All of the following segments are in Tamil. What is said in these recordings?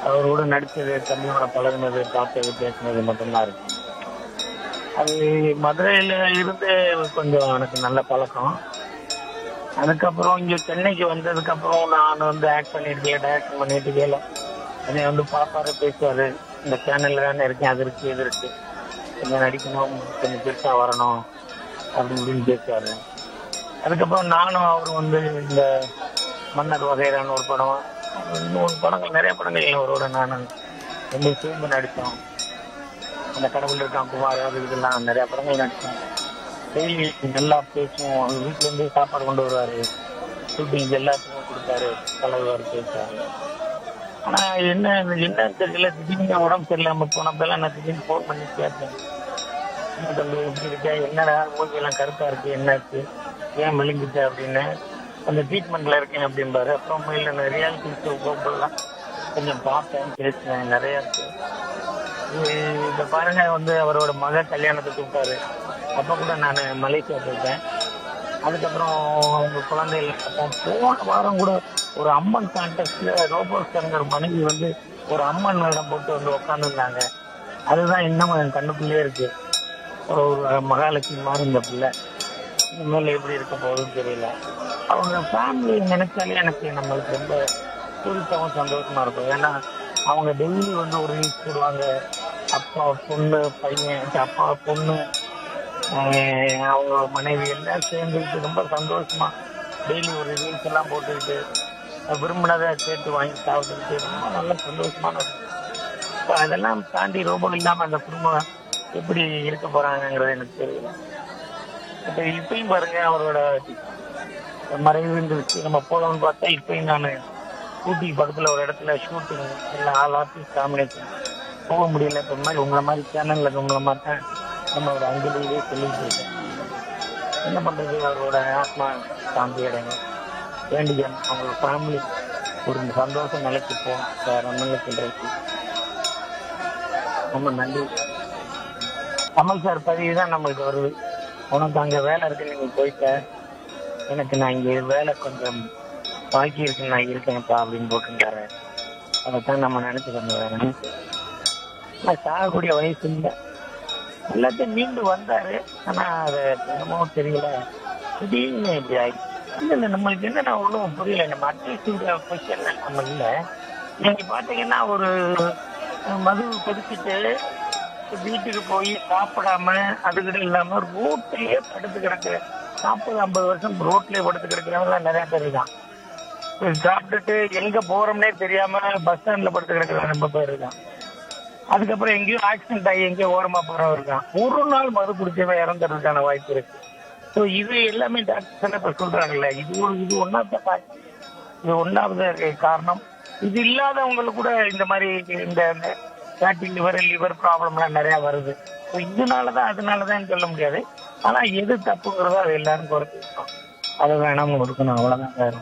அவரோட நடிச்சது, தம்பியோட பழகுனது, பார்த்தது, பேசினது மட்டும்தான் இருக்கு. அது மதுரையில இருந்து கொஞ்சம் எனக்கு நல்ல பழக்கம். அதுக்கப்புறம் இங்க சென்னைக்கு வந்ததுக்கு அப்புறம் நான் வந்து ஆக்ட் பண்ணிருக்கேன், டைரக்ஷன் பண்ணிட்டு இருக்கேன். என்னை வந்து பாப்பாரு, பேசுவாரு. இந்த சேனல்ல தானே இருக்கேன், அது இருக்கு இது இருக்கு, கொஞ்சம் நடிக்கணும், கொஞ்சம் பெருசா வரணும் அப்படி இப்படின்னு பேசுவாரு. அதுக்கப்புறம் நானும் அவரும் வந்து இந்த மன்னர் வகைரான ஒரு படம், இன்னொரு படங்கள், நிறைய படங்கள் அவரோட நான் ரெண்டு சேர்ந்து நடித்தோம். அந்த கடவுள் இருக்கான் குமார், அது இதெல்லாம் நிறைய படங்கள் நடித்தோம். டெய்லி நல்லா பேசுவோம். அவங்க வீட்டுல இருந்து சாப்பாடு கொண்டு வருவாரு, ஷூட்டிங் எல்லாத்துக்கும் கொடுத்தாரு, பழகுவாரு, பேசுவாரு. ஆனா என்ன தெரியல, திடீர்னு உடம்பு சரியில்லாம போனப்பெல்லாம் நான் திடீர்னு ஃபோன் பண்ணி கேட்டேன், என்ன தம்பி எப்படி இருக்க, என்னடா மூஞ்சியெல்லாம் கருப்பா இருக்கு, என்னாச்சு, ஏன் மெலிஞ்சிட்ட அப்படின்னு. அந்த ட்ரீட்மெண்ட்ல இருக்கேன் அப்படின்பாரு. அப்புறம் இல்லை, நான் ரியாலிட்டி ஷோ போகலாம் கொஞ்சம் பார்த்தேன், பேசினேன், நிறைய இருக்கு. இப்ப பாருங்க, வந்து அவரோட மக கல்யாணத்தை கூப்பிட்டாரு. அப்ப கூட நான் மலேசியா போயிட்டேன். அதுக்கப்புறம் அவங்க குழந்தைகள் போன வாரம் கூட ஒரு அம்மன் கான்டெஸ்ட்ல ரோபோஸ்டர் மனைவி வந்து ஒரு அம்மன் வேடம் போட்டு வந்து உட்காந்துருந்தாங்க. அதுதான் இன்னும் என் கண்ணுக்குள்ளே இருக்கு. ஒரு மகாலட்சுமி மாதிரி இந்த பிள்ளை இனிமேல் எப்படி இருக்க போகுதுன்னு தெரியல. அவங்க ஃபேமிலி நினைச்சாலே எனக்கு நம்மளுக்கு ரொம்ப பூரித்தாவும் சந்தோஷமா இருக்கும். ஏன்னா அவங்க டெய்லி வந்து ஒரு ரீல்ஸ் போடுவாங்க. அப்பா பொண்ணு பையன், அப்பா பொண்ணு, அவங்க மனைவி எல்லாம் சேர்ந்துக்கிட்டு ரொம்ப சந்தோஷமா டெய்லி ஒரு ரீல்ஸ் எல்லாம் போட்டுக்கிட்டு விரும்பினதை கேட்டு வாங்கி சாப்பிட்டுக்கிட்டு ரொம்ப நல்ல சந்தோஷமான இருக்கும். இப்போ அதெல்லாம் தாண்டி ரோபோ இல்லாமல் அந்த குடும்பம் எப்படி இருக்க போறாங்கிறது எனக்கு தெரியல. இப்போ இப்பயும் பாருங்க, அவரோட மறைவுன்றது நம்ம போகணும்னு பார்த்தா இப்பயும் நான் ஊட்டி பக்கத்தில் ஒரு இடத்துல ஷூட்டிங் எல்லாம் ஆல் ஆர்டிஸ்ட் காம்பினேஷன் போக முடியல. இப்போ மாதிரி உங்களை மாதிரி சேனலில் உங்களை மாதிரி தான் நம்மளோட அஞ்சலியிலே சொல்லிட்டு இருக்கேன். என்ன பண்ணுறது, அவரோட ஆத்மா சாந்தி அடைங்க வேண்டிய அவங்களோட ஃபேமிலி ஒரு சந்தோஷம் நிலைக்கு போகும். வேற ஒன்றும் சொல்றதுக்கு ரொம்ப நன்றி. கமல் சார் பதிவு தான் நம்மளுக்கு வருது, உனக்கு அங்கே வேலை இருக்கு, நீங்கள் போயிட்ட, எனக்கு நான் இங்கே வேலை கொஞ்சம் பாக்கி இருக்குன்னு நான் இருக்கேன்ப்பா அப்படின்னு போட்டுருக்காரு. அதைத்தான் நம்ம நினைச்சுக்கணும். வேற நான் சாகக்கூடிய வயசு இல்லை, எல்லாத்தையும் மீண்டு வந்தாரு. ஆனா அது என்னமோ தெரியல, திடீர்னு இப்படி ஆயிடுச்சு. இல்லை நம்மளுக்கு என்னன்னா ஒன்றும் புரியல. நம்ம அட்லீஸ்ட் பொசிஷன்ல நம்ம இல்லை. நீங்க பாத்தீங்கன்னா ஒரு மது குடிச்சிட்டு வீட்டுக்கு போய் சாப்பிடாம அதுக்கிட்ட இல்லாம ரோட்லயே படுத்து கிடக்குற 40-50 வருஷம் ரோட்லயே படுத்து கிடக்கிறவங்க நிறைய பேர் இருக்கான். சாப்பிட்டுட்டு எங்க போறோம்னே தெரியாம பஸ் ஸ்டாண்ட்ல படுத்து கிடக்குறவங்க ரொம்ப பேர் இருக்கான். அதுக்கப்புறம் எங்கேயும் ஆக்சிடென்ட் ஆகி எங்கேயோ ஓரமா போறவங்க இருக்கான். ஒரு நாள் மது குடிச்சவன் இறந்துறதுக்கான வாய்ப்பு இருக்கு. ஸோ இது எல்லாமே டாக்டர்ஸ் இப்ப சொல்றாங்கல்ல, இது ஒன்னாவது காரணம். இது இல்லாதவங்களுக்கு கூட இந்த மாதிரி இந்த ஃபேட்டி லிவர் ப்ராப்ளம்லாம் நிறைய வருது. ஸோ இதனாலதான் அதனாலதான் சொல்ல முடியாது. ஆனா எது தப்புங்கிறதோ அது எல்லாரும் குறைச்சிருக்கோம், அதை வேணாம கொடுக்கணும், அவ்வளவுதான். வேற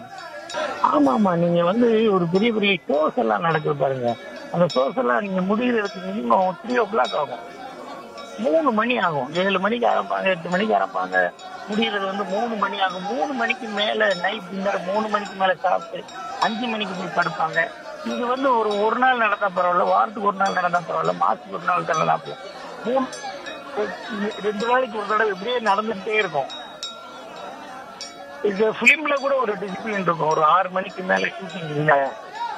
ஆமா, நீங்க வந்து ஒரு பெரிய பெரிய ஷோஸ் எல்லாம் நடக்குது பாருங்க. அந்த ஷோஸ் எல்லாம் நீங்க முடிகிறதுக்கு மினிமம் 3 o'clock ஆகும், 3 மணி ஆகும். 7 மணிக்கு ஆரம்பிப்பாங்க, 8 மணிக்கு ஆரம்பிப்பாங்க, முடிகிறது வந்து 3 மணி ஆகும். 3 மணிக்கு மேல நைட் டின்னர் 3 மணிக்கு மேல சாப்பிட்டு 5 மணிக்கு போய் படுப்பாங்க. இது வந்து ஒரு நாள் நடந்தா பரவாயில்ல, வாரத்துக்கு ஒரு நாள் நடந்தா பரவாயில்ல, மாசத்துக்கு ஒரு நாள் தரலாம். 2 நாளைக்கு ஒரு தடவை இப்படியே நடந்துகிட்டே இருக்கும். இது பிலிம்ல கூட ஒரு டிசிப்ளின் இருக்கும். ஒரு 6 மணிக்கு மேல ஷூட்டிங் இல்ல,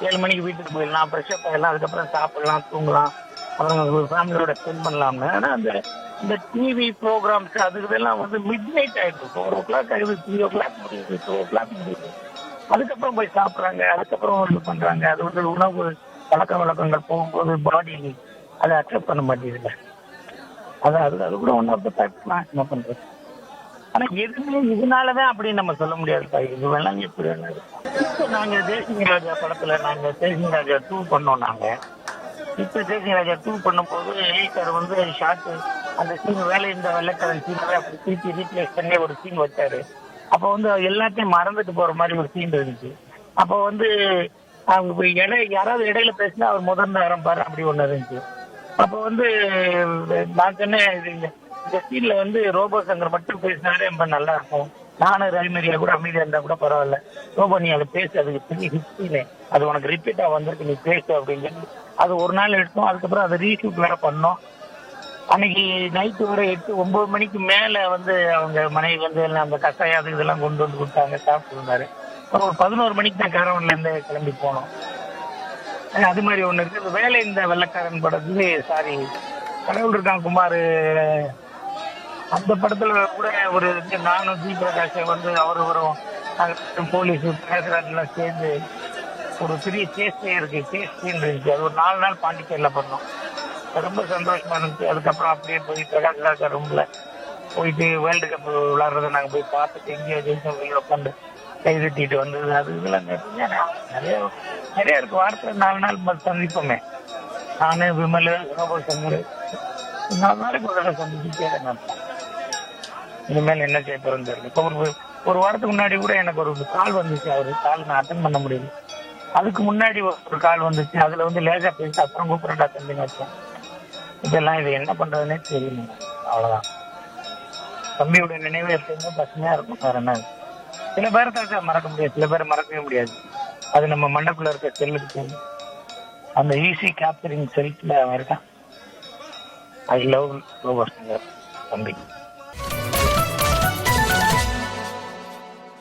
7 மணிக்கு வீட்டுக்கு போயிடலாம், ஃப்ரெஷ் அப் ஆயிடலாம், அதுக்கப்புறம் சாப்பிடலாம், தூங்கலாம், அப்புறம் ஃபேமிலியோட ஸ்பெண்ட் பண்ணலாம்னு. ஆனா இந்த டிவி ப்ரோக்ராம்ஸ் அதுக்கெல்லாம் வந்து மிட் நைட் ஆயிடுது. 4 o'clock ஆகுது, 3 o'clock முடியுது, 2 o'clock முடியுது. அதுக்கப்புறம் போய் சாப்பிட்றாங்க, அதுக்கப்புறம் இது பண்றாங்க. அது வந்து உணவு பழக்க வழக்கங்கள் போகும்போது பாடி அதை அக்செப்ட் பண்ண மாட்டேங்குது. அது கூட ஒன் ஆஃப் த ஃபேக்ட்ஸ் என்ன பண்றது. ஆனா எதுவுமே இதனாலதான் அப்படின்னு நம்ம சொல்ல முடியாது. இது வேணாங்க எப்படி வேணாது. இப்போ நாங்க தேசிங்க ராஜா படத்துல நாங்க தேசிங்க ராஜா 2 பண்ணோம். நாங்க இப்ப தேசிங்க ராஜா 2 பண்ணும்போது சார் வந்து ஷார்ட் அந்த சீன் வேலை இந்த வெள்ளைக்காரன் சீனாவே அப்படி திருப்பி ரீப்ளேஸ் பண்ணி ஒரு சீன் வச்சாரு. அப்போ வந்து எல்லாத்தையும் மறந்துட்டு போற மாதிரி ஒரு சீன் இருந்துச்சு. அப்போ வந்து அவங்க யாராவது இடையில பேசினா அவர் முதல்ல ஆரம்பிப்பாரு, அப்படி ஒண்ணு இருந்துச்சு. அப்போ வந்து நான் சொன்னேன், இந்த சீன்ல வந்து ரோபோ சங்கர் மட்டும் பேசினாலே ரொம்ப நல்லா இருக்கும், நானும் ரவிமரியா கூட அமைதியா இருந்தா கூட பரவாயில்ல, ரோபோ நீ அதை பேசு, அதுக்கு பெரிய ஹிஸ்ட்ரின்னு அது உனக்கு ரிப்பீட்டா வந்திருக்கு, நீ பேசு அப்படின்னு சொல்லி அது ஒரு நாள் எடுத்தோம். அதுக்கப்புறம் அதை ரீஷூட் வேற பண்ணோம். அன்னைக்கு நைட்டு வரை 8-9 மணிக்கு மேல வந்து அவங்க மனைவி வந்து எல்லாம் அந்த கஷாயம் அது இதெல்லாம் கொண்டு வந்து கொடுத்தாங்க, சாப்பிட்டு இருந்தாரு. அப்புறம் ஒரு 11 மணிக்கு தான் கேரவன்ல இருந்து கிளம்பி போனோம். அது மாதிரி ஒண்ணு இருக்கு. இந்த வேலை இந்த வெள்ளைக்காரன் படத்துல சாரி கடவுள் இருக்கான் குமார், அந்த படத்துல கூட ஒரு நானும் ஜி பிரகாஷ் வந்து அவரு வரும் போலீஸ் பேசுறாங்கலாம் சேர்ந்து ஒரு பெரிய சேஸ்டே இருக்கு, சேஸ்டின்னு இருந்துச்சு. அது ஒரு 4 நாள் பாண்டிச்சேரியில பண்ணோம். ரொம்ப சந்தோஷமா இருந்துச்சு. அதுக்கப்புறம் அப்படியே போய் பிரகாஷ் ராஜா ரூம்ல போயிட்டு வேர்ல்டு கப் விளையாடுறத நாங்க போய் பார்த்துட்டு இந்தியா ஜெயிச்சவங்க உட்காந்து கைதட்டிட்டு வந்தது. அது இதெல்லாம் நிறைய நிறைய இருக்கு. வாரத்தில் 4 நாள் சந்திப்போமே, நானு விமல் ரோபோ சங்கர் 4 நாளைக்கு ஒரு தடவை சந்திச்சுட்டே நான். இனிமேல் என்ன செய்ய போறேன்னு தெரியல. இப்போ ஒரு வாரத்துக்கு முன்னாடி கூட எனக்கு ஒரு கால் வந்துச்சு. அவரு கால் நான் அட்டன் பண்ண முடியல. அதுக்கு முன்னாடி ஒரு கால் வந்துச்சு. அதுல வந்து லேசா பேசி அப்புறம் கூப்பிடா தம்பிங்க வச்சேன். இதெல்லாம் இது என்ன பண்றதுன்னே தெரியல. அவ்வளவுதான். தம்பியோட நினைவு எப்பயுமே பசுமையா இருக்கும். வேற என்ன, சில பேரை தான் மறக்க முடியாது, சில பேரை மறக்கவே முடியாது. அது நம்ம மண்டக்குள்ள இருக்க செல்லுக்கு தெரியும். அந்த ஈஸி கேப்சரிங் செல்ஃப்ல அவன் இருக்கான். ஐ லவ் ரோபோ சங்கர் தம்பி.